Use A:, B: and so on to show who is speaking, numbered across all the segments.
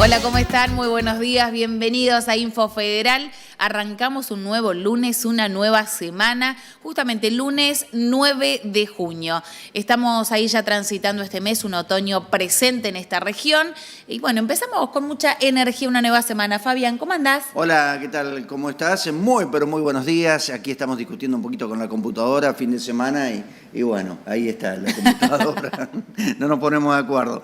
A: Hola, ¿cómo están? Muy buenos días, bienvenidos a Info Federal. Arrancamos un nuevo lunes, una nueva semana, justamente lunes 9 de junio. Estamos ahí ya transitando este mes, un otoño presente en esta región. Y bueno, empezamos con mucha energía una nueva semana. Fabián, ¿cómo andás?
B: Hola, ¿qué tal? ¿Cómo estás? Pero muy buenos días. Aquí estamos discutiendo un poquito con la computadora, fin de semana, y bueno, ahí está la computadora. No nos ponemos de acuerdo.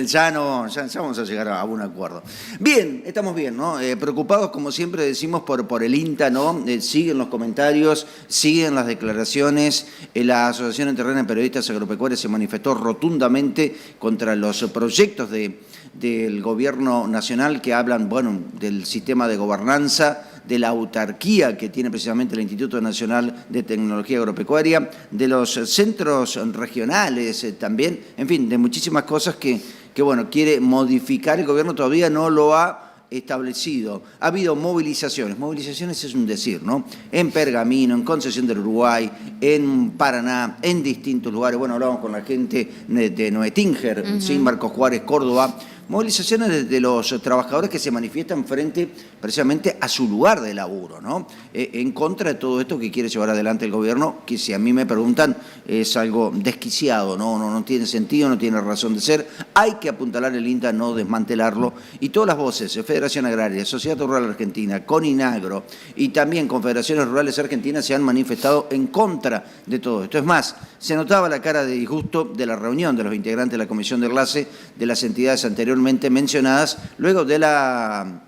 B: Ya vamos a llegar a un acuerdo. Bien, estamos bien, ¿no? Preocupados, como siempre decimos, por el INTA, ¿no? Siguen los comentarios, siguen las declaraciones. La Asociación Entrerriana de Periodistas Agropecuarios se manifestó rotundamente contra los proyectos del gobierno nacional que hablan, bueno, del sistema de gobernanza, de la autarquía que tiene precisamente el Instituto Nacional de Tecnología Agropecuaria, de los centros regionales también, en fin, de muchísimas cosas que bueno, quiere modificar. El gobierno todavía no lo ha establecido. Ha habido movilizaciones. Movilizaciones es un decir, ¿no? En Pergamino, en Concesión del Uruguay, en Paraná, en distintos lugares. Bueno, hablamos con la gente de Noetinger, ¿sí? Marcos Juárez, Córdoba. Movilizaciones de los trabajadores que se manifiestan frente precisamente a su lugar de laburo, ¿no? En contra de todo esto que quiere llevar adelante el gobierno, que si a mí me preguntan es algo desquiciado, no tiene sentido, no tiene razón de ser. Hay que apuntalar el INTA, no desmantelarlo. Y todas las voces, Federación Agraria, Sociedad Rural Argentina, CONINAGRO y también Confederaciones Rurales Argentinas se han manifestado en contra de todo esto. Es más, se notaba la cara de disgusto de la reunión de los integrantes de la comisión de enlace de las entidades anteriormente mencionadas, luego de la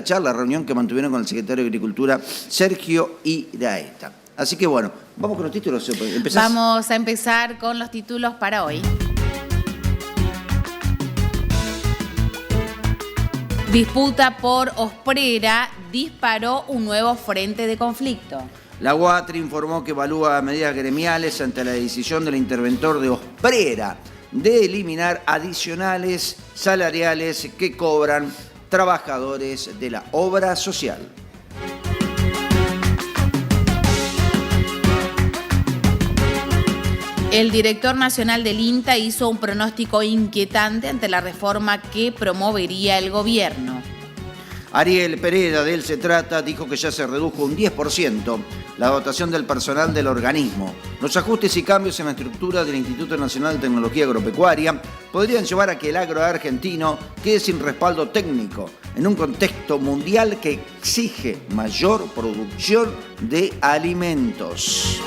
B: charla, reunión que mantuvieron con el secretario de Agricultura, Sergio Iraeta. Así que bueno, vamos con los títulos. ¿Empezás?
A: Vamos a empezar con los títulos para hoy. Disputa por Osprera disparó un nuevo frente de conflicto.
B: La UATRE informó que evalúa medidas gremiales ante la decisión del interventor de Osprera de eliminar adicionales salariales que cobran trabajadores de la obra social.
A: El director nacional del INTA hizo un pronóstico inquietante ante la reforma que promovería el gobierno.
B: Ariel Pereda, de él se trata, dijo que ya se redujo un 10% la dotación del personal del organismo. Los ajustes y cambios en la estructura del Instituto Nacional de Tecnología Agropecuaria podrían llevar a que el agro argentino quede sin respaldo técnico en un contexto mundial que exige mayor producción de alimentos.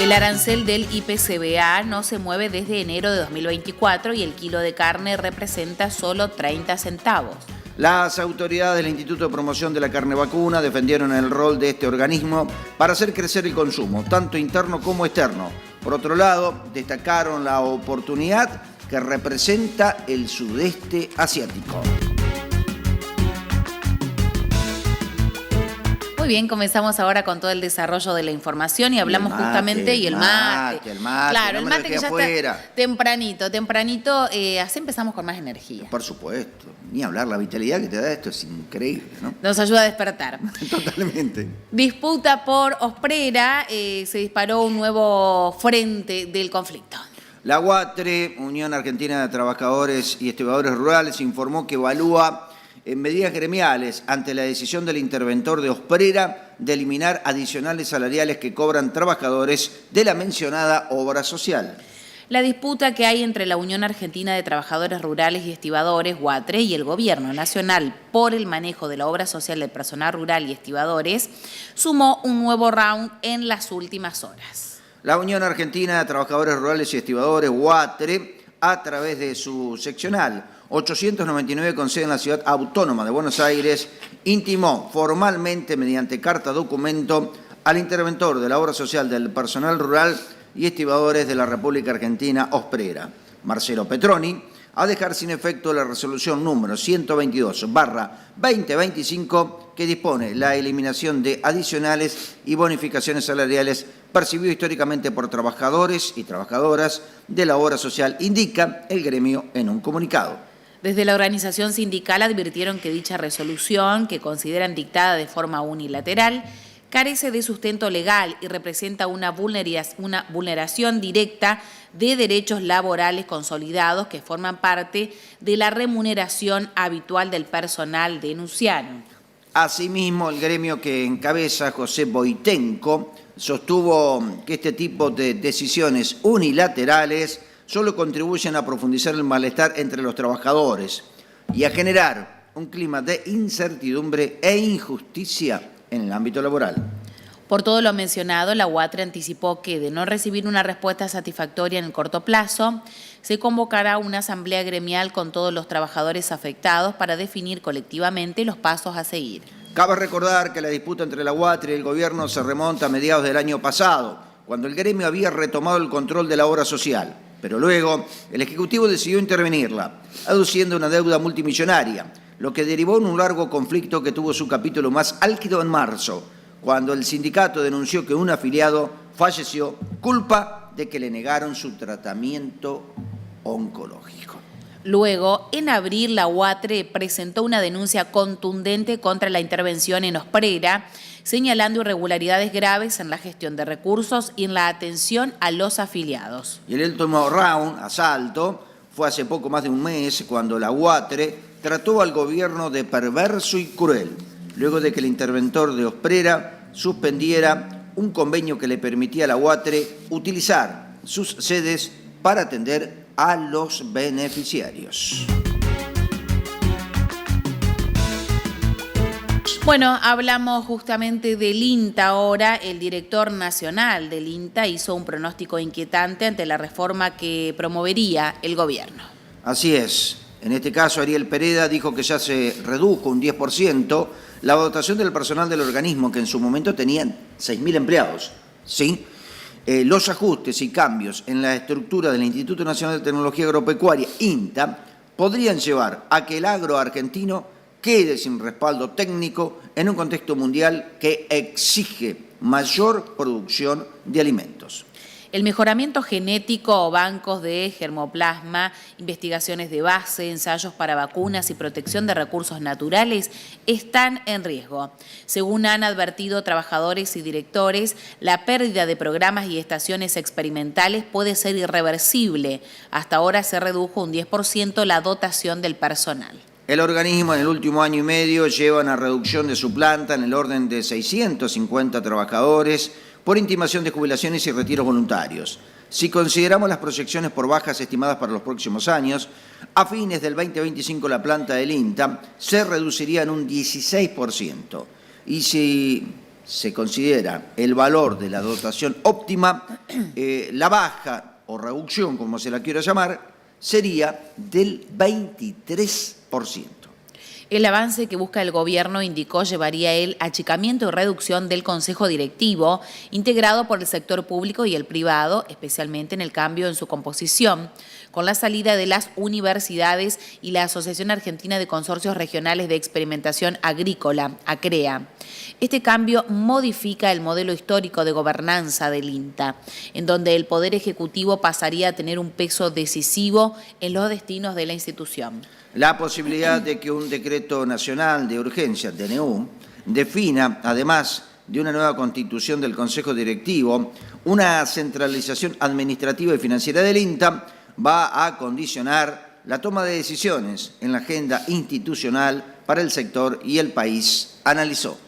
A: El arancel del IPCBA no se mueve desde enero de 2024 y el kilo de carne representa solo 30 centavos.
B: Las autoridades del Instituto de Promoción de la Carne Vacuna defendieron el rol de este organismo para hacer crecer el consumo, tanto interno como externo. Por otro lado, destacaron la oportunidad que representa el sudeste asiático.
A: Muy bien, comenzamos ahora con todo el desarrollo de la información y hablamos justamente y el mate. Claro, el mate que ya está tempranito, así empezamos con más energía.
B: Por supuesto, ni hablar, la vitalidad que te da esto es increíble, ¿no?
A: Nos ayuda a despertar.
B: Totalmente.
A: Disputa por Osprera, se disparó un nuevo frente del conflicto.
B: La UATRE, Unión Argentina de Trabajadores y Estibadores Rurales, informó que evalúa en medidas gremiales ante la decisión del interventor de Osprera de eliminar adicionales salariales que cobran trabajadores de la mencionada obra social.
A: La disputa que hay entre la Unión Argentina de Trabajadores Rurales y Estibadores, UATRE, y el Gobierno Nacional por el manejo de la obra social del personal rural y estibadores sumó un nuevo round en las últimas horas.
B: La Unión Argentina de Trabajadores Rurales y Estibadores, UATRE, a través de su seccional 899 con sede en la Ciudad Autónoma de Buenos Aires, intimó formalmente mediante carta documento al interventor de la obra social del personal rural y estibadores de la República Argentina, Osprera, Marcelo Petroni, a dejar sin efecto la resolución número 122/2025 que dispone la eliminación de adicionales y bonificaciones salariales percibido históricamente por trabajadores y trabajadoras de la obra social, indica el gremio en un comunicado.
A: Desde la organización sindical advirtieron que dicha resolución, que consideran dictada de forma unilateral, carece de sustento legal y representa una vulneración directa de derechos laborales consolidados que forman parte de la remuneración habitual del personal denunciado.
B: Asimismo, el gremio que encabeza José Boitenco sostuvo que este tipo de decisiones unilaterales solo contribuyen a profundizar el malestar entre los trabajadores y a generar un clima de incertidumbre e injusticia en el ámbito laboral.
A: Por todo lo mencionado, la UATRE anticipó que, de no recibir una respuesta satisfactoria en el corto plazo, se convocará una asamblea gremial con todos los trabajadores afectados para definir colectivamente los pasos a seguir.
B: Cabe recordar que la disputa entre la UATRE y el gobierno se remonta a mediados del año pasado, cuando el gremio había retomado el control de la obra social. Pero luego el Ejecutivo decidió intervenirla, aduciendo una deuda multimillonaria, lo que derivó en un largo conflicto que tuvo su capítulo más álgido en marzo, cuando el sindicato denunció que un afiliado falleció culpa de que le negaron su tratamiento oncológico.
A: Luego, en abril, la UATRE presentó una denuncia contundente contra la intervención en Osprera, señalando irregularidades graves en la gestión de recursos y en la atención a los afiliados.
B: Y el último round, asalto, fue hace poco más de un mes, cuando la UATRE trató al gobierno de perverso y cruel, luego de que el interventor de Osprera suspendiera un convenio que le permitía a la UATRE utilizar sus sedes para atender a los beneficiarios.
A: Bueno, hablamos justamente del INTA ahora. El director nacional del INTA hizo un pronóstico inquietante ante la reforma que promovería el gobierno.
B: Así es. En este caso, Ariel Pereda dijo que ya se redujo un 10% la dotación del personal del organismo, que en su momento tenían 6.000 empleados. ¿Sí? Los ajustes y cambios en la estructura del Instituto Nacional de Tecnología Agropecuaria, INTA, podrían llevar a que el agro argentino quede sin respaldo técnico en un contexto mundial que exige mayor producción de alimentos.
A: El mejoramiento genético, bancos de germoplasma, investigaciones de base, ensayos para vacunas y protección de recursos naturales están en riesgo. Según han advertido trabajadores y directores, la pérdida de programas y estaciones experimentales puede ser irreversible. Hasta ahora se redujo un 10% la dotación del personal.
B: El organismo en el último año y medio lleva una reducción de su planta en el orden de 650 trabajadores por intimación de jubilaciones y retiros voluntarios. Si consideramos las proyecciones por bajas estimadas para los próximos años, a fines del 2025 la planta del INTA se reduciría en un 16%. Y si se considera el valor de la dotación óptima, la baja o reducción, como se la quiera llamar, sería del 23%.
A: El avance que busca el gobierno, indicó, llevaría el achicamiento y reducción del Consejo Directivo, integrado por el sector público y el privado, especialmente en el cambio en su composición, con la salida de las universidades y la Asociación Argentina de Consorcios Regionales de Experimentación Agrícola, ACREA. Este cambio modifica el modelo histórico de gobernanza del INTA, en donde el Poder Ejecutivo pasaría a tener un peso decisivo en los destinos de la institución.
B: La posibilidad de que un decreto nacional de urgencia, DNU, defina, además de una nueva constitución del Consejo Directivo, una centralización administrativa y financiera del INTA, va a condicionar la toma de decisiones en la agenda institucional para el sector y el país, analizó.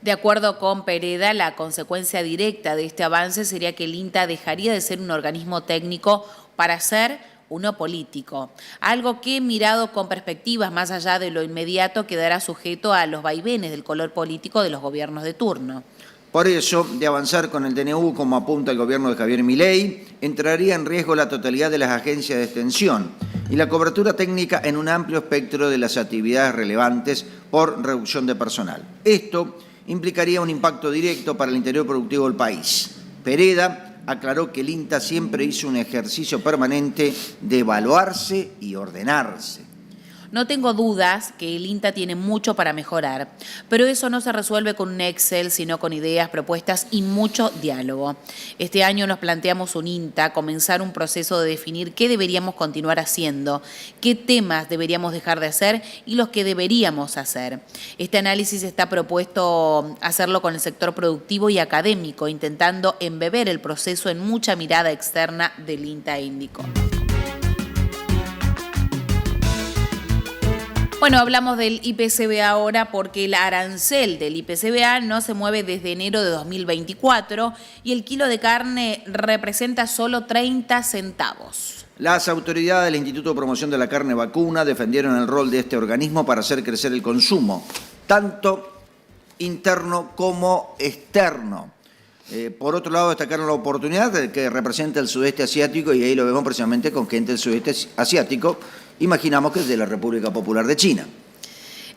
A: De acuerdo con Pereda, la consecuencia directa de este avance sería que el INTA dejaría de ser un organismo técnico para ser uno político, algo que, mirado con perspectivas más allá de lo inmediato, quedará sujeto a los vaivenes del color político de los gobiernos de turno.
B: Por eso, de avanzar con el DNU, como apunta el gobierno de Javier Milei, entraría en riesgo la totalidad de las agencias de extensión y la cobertura técnica en un amplio espectro de las actividades relevantes por reducción de personal. Esto implicaría un impacto directo para el interior productivo del país. Pereda aclaró que el INTA siempre hizo un ejercicio permanente de evaluarse y ordenarse.
A: No tengo dudas que el INTA tiene mucho para mejorar, pero eso no se resuelve con un Excel, sino con ideas, propuestas y mucho diálogo. Este año nos planteamos un INTA, comenzar un proceso de definir qué deberíamos continuar haciendo, qué temas deberíamos dejar de hacer y los que deberíamos hacer. Este análisis está propuesto hacerlo con el sector productivo y académico, intentando embeber el proceso en mucha mirada externa del INTA, indicó. Bueno, hablamos del IPCBA ahora porque el arancel del IPCBA no se mueve desde enero de 2024 y el kilo de carne representa solo 30 centavos.
B: Las autoridades del Instituto de Promoción de la Carne Vacuna defendieron el rol de este organismo para hacer crecer el consumo, tanto interno como externo. Por otro lado, destacaron la oportunidad que representa el sudeste asiático, y ahí lo vemos precisamente con gente del sudeste asiático, imaginamos que es de la República Popular de China.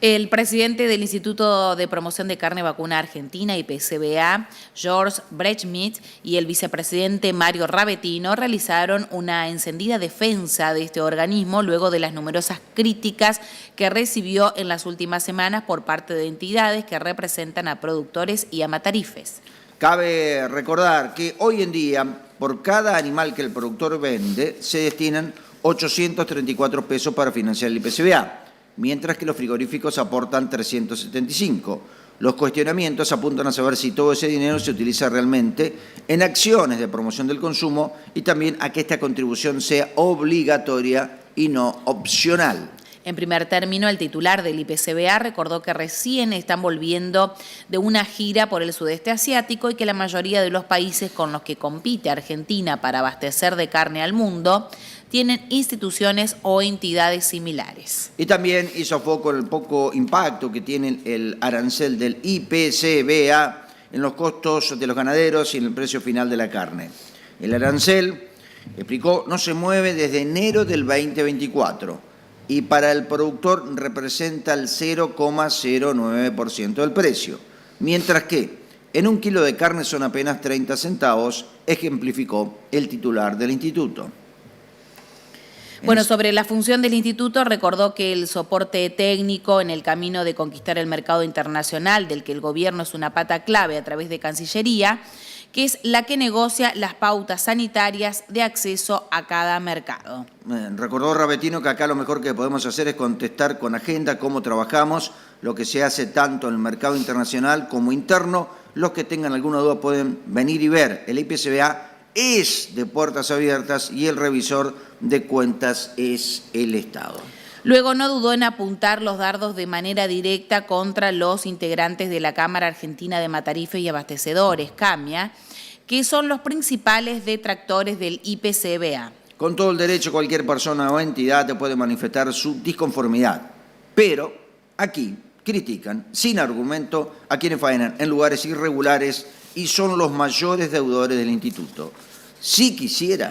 A: El presidente del Instituto de Promoción de Carne Vacuna Argentina, IPCBA, George Brechmit, y el vicepresidente Mario Ravetino realizaron una encendida defensa de este organismo luego de las numerosas críticas que recibió en las últimas semanas por parte de entidades que representan a productores y a matarifes.
B: Cabe recordar que hoy en día, por cada animal que el productor vende, se destinan 834 pesos para financiar el IPCBA, mientras que los frigoríficos aportan 375. Los cuestionamientos apuntan a saber si todo ese dinero se utiliza realmente en acciones de promoción del consumo y también a que esta contribución sea obligatoria y no opcional.
A: En primer término, el titular del IPCBA recordó que recién están volviendo de una gira por el sudeste asiático y que la mayoría de los países con los que compite Argentina para abastecer de carne al mundo tienen instituciones o entidades similares.
B: Y también hizo foco en el poco impacto que tiene el arancel del IPCBA en los costos de los ganaderos y en el precio final de la carne. El arancel, explicó, no se mueve desde enero del 2024. Y para el productor representa el 0,09% del precio, mientras que en un kilo de carne son apenas 30 centavos, ejemplificó el titular del instituto.
A: Bueno, sobre la función del instituto, recordó que el soporte técnico en el camino de conquistar el mercado internacional, del que el gobierno es una pata clave a través de Cancillería, que es la que negocia las pautas sanitarias de acceso a cada mercado.
B: Recordó Ravetino que acá lo mejor que podemos hacer es contestar con agenda cómo trabajamos, lo que se hace tanto en el mercado internacional como interno. Los que tengan alguna duda pueden venir y ver. El IPCBA es de puertas abiertas y el revisor de cuentas es el Estado.
A: Luego no dudó en apuntar los dardos de manera directa contra los integrantes de la Cámara Argentina de Matarifes y Abastecedores, CAMIA, que son los principales detractores del IPCBA.
B: Con todo el derecho, cualquier persona o entidad te puede manifestar su disconformidad, pero aquí critican sin argumento a quienes faenan en lugares irregulares y son los mayores deudores del instituto. Si quisiera,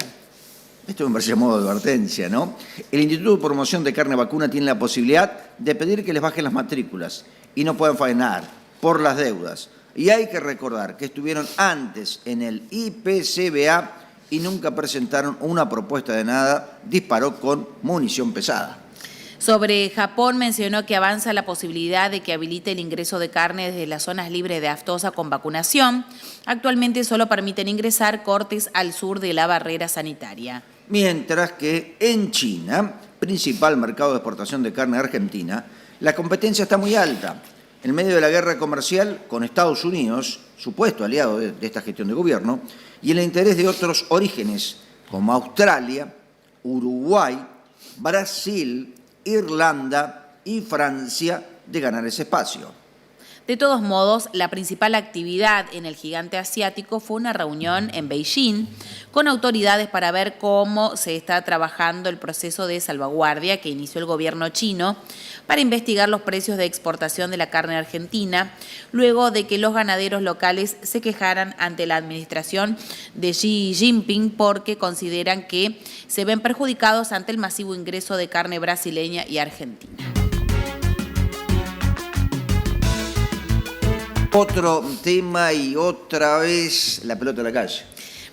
B: esto me parece a modo de advertencia, ¿no? El Instituto de Promoción de Carne Vacuna tiene la posibilidad de pedir que les bajen las matrículas y no puedan faenar por las deudas. Y hay que recordar que estuvieron antes en el IPCBA y nunca presentaron una propuesta de nada, disparó con munición pesada.
A: Sobre Japón mencionó que avanza la posibilidad de que habilite el ingreso de carne desde las zonas libres de aftosa con vacunación. Actualmente solo permiten ingresar cortes al sur de la barrera sanitaria.
B: Mientras que en China, principal mercado de exportación de carne argentina, la competencia está muy alta. En medio de la guerra comercial con Estados Unidos, supuesto aliado de esta gestión de gobierno, y el interés de otros orígenes como Australia, Uruguay, Brasil, Irlanda y Francia de ganar ese espacio.
A: De todos modos, la principal actividad en el gigante asiático fue una reunión en Beijing con autoridades para ver cómo se está trabajando el proceso de salvaguardia que inició el gobierno chino para investigar los precios de exportación de la carne argentina, luego de que los ganaderos locales se quejaran ante la administración de Xi Jinping porque consideran que se ven perjudicados ante el masivo ingreso de carne brasileña y argentina.
B: Otro tema y otra vez la pelota a la calle.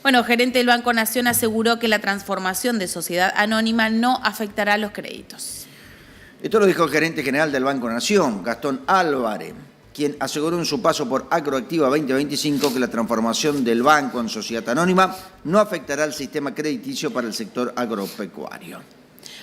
A: Bueno, gerente del Banco Nación aseguró que la transformación de sociedad anónima no afectará los créditos.
B: Esto lo dijo el gerente general del Banco Nación, Gastón Álvarez, quien aseguró en su paso por Agroactiva 2025 que la transformación del banco en sociedad anónima no afectará al sistema crediticio para el sector agropecuario.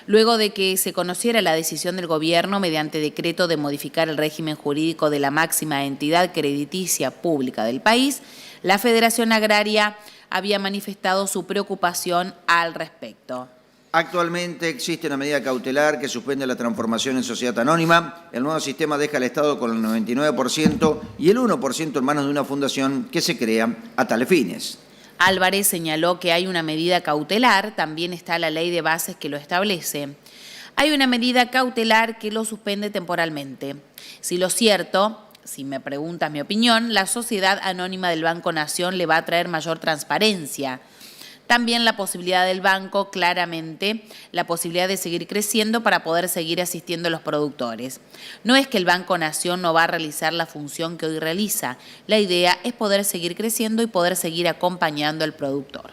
A: Luego de que se conociera la decisión del Gobierno mediante decreto de modificar el régimen jurídico de la máxima entidad crediticia pública del país, la Federación Agraria había manifestado su preocupación al respecto.
B: Actualmente existe una medida cautelar que suspende la transformación en sociedad anónima. El nuevo sistema deja al Estado con el 99% y el 1% en manos de una fundación que se crea a tales fines.
A: Álvarez señaló que hay una medida cautelar, también está la ley de bases que lo establece. Hay una medida cautelar que lo suspende temporalmente. Si lo cierto, si me preguntas mi opinión, la sociedad anónima del Banco Nación le va a traer mayor transparencia. También la posibilidad del banco, claramente, la posibilidad de seguir creciendo para poder seguir asistiendo a los productores. No es que el Banco Nación no va a realizar la función que hoy realiza. La idea es poder seguir creciendo y poder seguir acompañando al productor.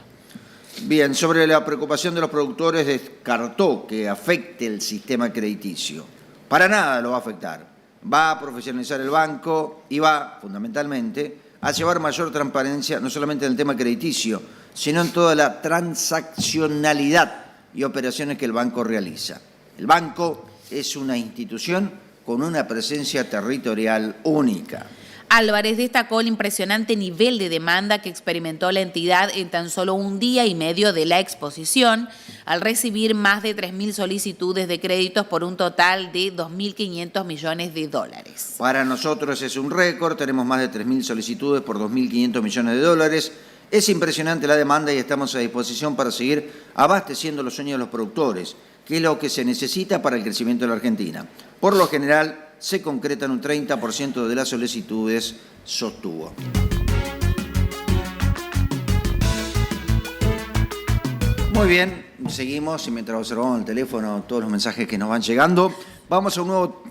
B: Bien, sobre la preocupación de los productores, descartó que afecte el sistema crediticio. Para nada lo va a afectar. Va a profesionalizar el banco y va, fundamentalmente, a llevar mayor transparencia, no solamente en el tema crediticio, sino en toda la transaccionalidad y operaciones que el banco realiza. El banco es una institución con una presencia territorial única.
A: Álvarez destacó el impresionante nivel de demanda que experimentó la entidad en tan solo un día y medio de la exposición, al recibir más de 3.000 solicitudes de créditos por un total de 2.500 millones de dólares.
B: Para nosotros es un récord, tenemos más de 3.000 solicitudes por 2.500 millones de dólares. Es impresionante la demanda y estamos a disposición para seguir abasteciendo los sueños de los productores, que es lo que se necesita para el crecimiento de la Argentina. Por lo general, se concretan un 30% de las solicitudes, sostuvo. Muy bien, seguimos y mientras observamos el teléfono todos los mensajes que nos van llegando, vamos a un nuevo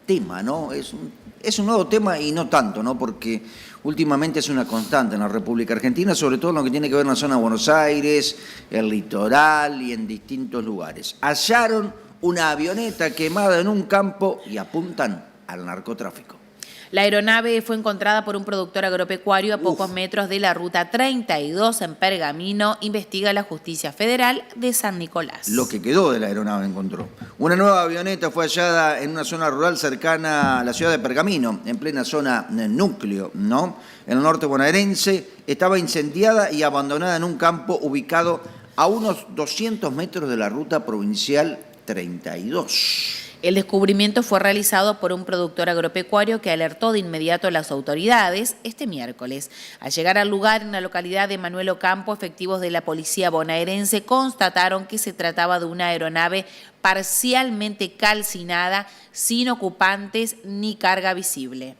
B: tema, ¿no? Es un nuevo tema y no tanto, ¿no? Porque últimamente es una constante en la República Argentina, sobre todo en lo que tiene que ver en la zona de Buenos Aires, el litoral y en distintos lugares. Hallaron una avioneta quemada en un campo y apuntan al narcotráfico.
A: La aeronave fue encontrada por un productor agropecuario a pocos metros de la Ruta 32 en Pergamino, investiga la Justicia Federal de San Nicolás.
B: Lo que quedó de la aeronave encontró. Una nueva avioneta fue hallada en una zona rural cercana a la ciudad de Pergamino, en plena zona núcleo, ¿no? En el norte bonaerense, estaba incendiada y abandonada en un campo ubicado a unos 200 metros de la ruta provincial 32.
A: El descubrimiento fue realizado por un productor agropecuario que alertó de inmediato a las autoridades este miércoles. Al llegar al lugar, en la localidad de Manuel Ocampo, efectivos de la policía bonaerense constataron que se trataba de una aeronave parcialmente calcinada, sin ocupantes ni carga visible.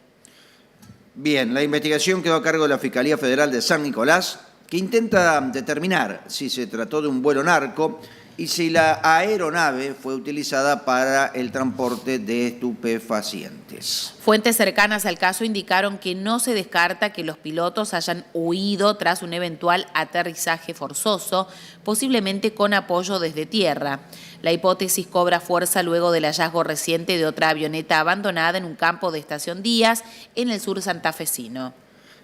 B: Bien, la investigación quedó a cargo de la Fiscalía Federal de San Nicolás, que intenta determinar si se trató de un vuelo narco y si la aeronave fue utilizada para el transporte de estupefacientes.
A: Fuentes cercanas al caso indicaron que no se descarta que los pilotos hayan huido tras un eventual aterrizaje forzoso, posiblemente con apoyo desde tierra. La hipótesis cobra fuerza luego del hallazgo reciente de otra avioneta abandonada en un campo de Estación Díaz, en el sur santafesino.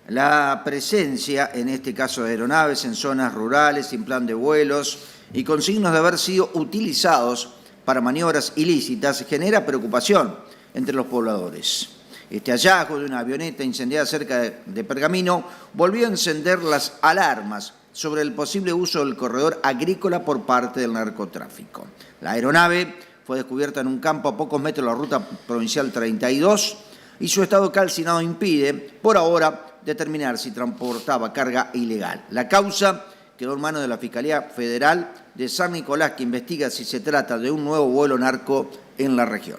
B: La presencia, en este caso de aeronaves, en zonas rurales, sin plan de vuelos y con signos de haber sido utilizados para maniobras ilícitas, genera preocupación entre los pobladores. Este hallazgo de una avioneta incendiada cerca de Pergamino volvió a encender las alarmas sobre el posible uso del corredor agrícola por parte del narcotráfico. La aeronave fue descubierta en un campo a pocos metros de la ruta provincial 32 y su estado calcinado impide, por ahora, determinar si transportaba carga ilegal. La causa quedó en manos de la Fiscalía Federal de San Nicolás, que investiga si se trata de un nuevo vuelo narco en la región.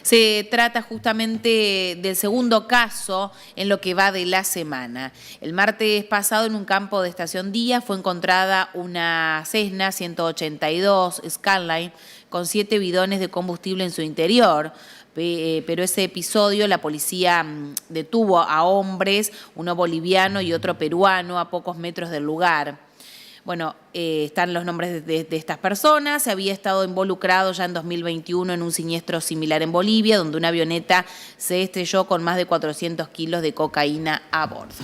A: Se trata justamente del segundo caso en lo que va de la semana. El martes pasado, en un campo de Estación Díaz, fue encontrada una Cessna 182 Skyline con 7 bidones de combustible en su interior. Pero ese episodio la policía detuvo a hombres, uno boliviano y otro peruano, a pocos metros del lugar. Bueno, están los nombres de estas personas. Se había estado involucrado ya en 2021 en un siniestro similar en Bolivia, donde una avioneta se estrelló con más de 400 kilos de cocaína a bordo.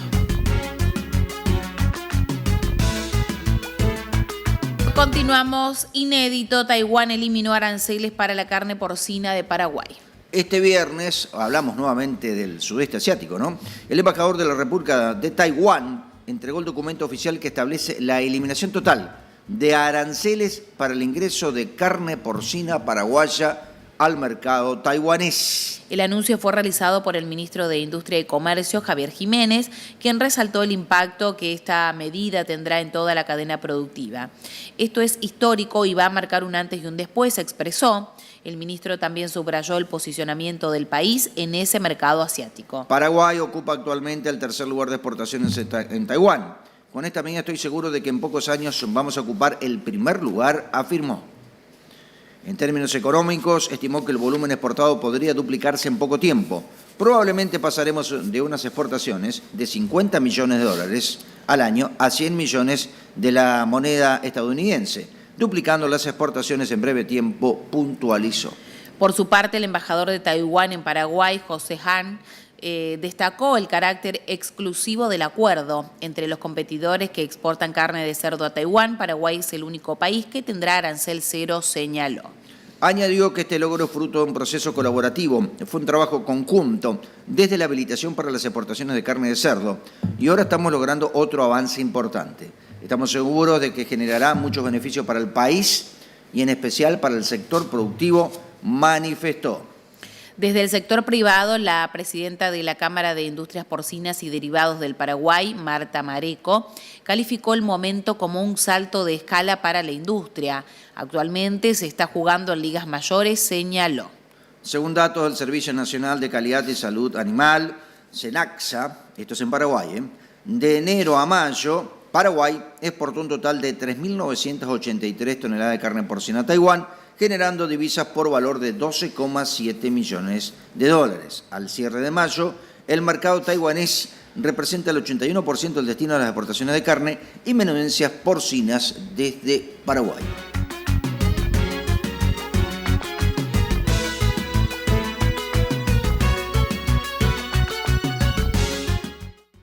A: Continuamos, inédito, Taiwán eliminó aranceles para la carne porcina de Paraguay.
B: Este viernes, hablamos nuevamente del sudeste asiático, ¿no? El embajador de la República de Taiwán entregó el documento oficial que establece la eliminación total de aranceles para el ingreso de carne porcina paraguaya al mercado taiwanés.
A: El anuncio fue realizado por el ministro de Industria y Comercio, Javier Jiménez, quien resaltó el impacto que esta medida tendrá en toda la cadena productiva. Esto es histórico y va a marcar un antes y un después, expresó. El ministro también subrayó el posicionamiento del país en ese mercado asiático.
B: Paraguay ocupa actualmente el tercer lugar de exportaciones en Taiwán. Con esta medida estoy seguro de que en pocos años vamos a ocupar el primer lugar, afirmó. En términos económicos, estimó que el volumen exportado podría duplicarse en poco tiempo. Probablemente pasaremos de unas exportaciones de 50 millones de dólares al año a 100 millones de la moneda estadounidense, duplicando las exportaciones en breve tiempo, puntualizó.
A: Por su parte, el embajador de Taiwán en Paraguay, José Han, destacó el carácter exclusivo del acuerdo. Entre los competidores que exportan carne de cerdo a Taiwán, Paraguay es el único país que tendrá arancel cero, señaló.
B: Añadió que este logro es fruto de un proceso colaborativo. Fue un trabajo conjunto desde la habilitación para las exportaciones de carne de cerdo y ahora estamos logrando otro avance importante. Estamos seguros de que generará muchos beneficios para el país y en especial para el sector productivo, manifestó.
A: Desde el sector privado, la presidenta de la Cámara de Industrias Porcinas y Derivados del Paraguay, Marta Mareco, calificó el momento como un salto de escala para la industria. Actualmente se está jugando en ligas mayores, señaló.
B: Según datos del Servicio Nacional de Calidad y Salud Animal, SENACSA, esto es en Paraguay, de enero a mayo, Paraguay exportó un total de 3.983 toneladas de carne porcina a Taiwán, generando divisas por valor de 12,7 millones de dólares. Al cierre de mayo, el mercado taiwanés representa el 81% del destino de las exportaciones de carne y menudencias porcinas desde Paraguay.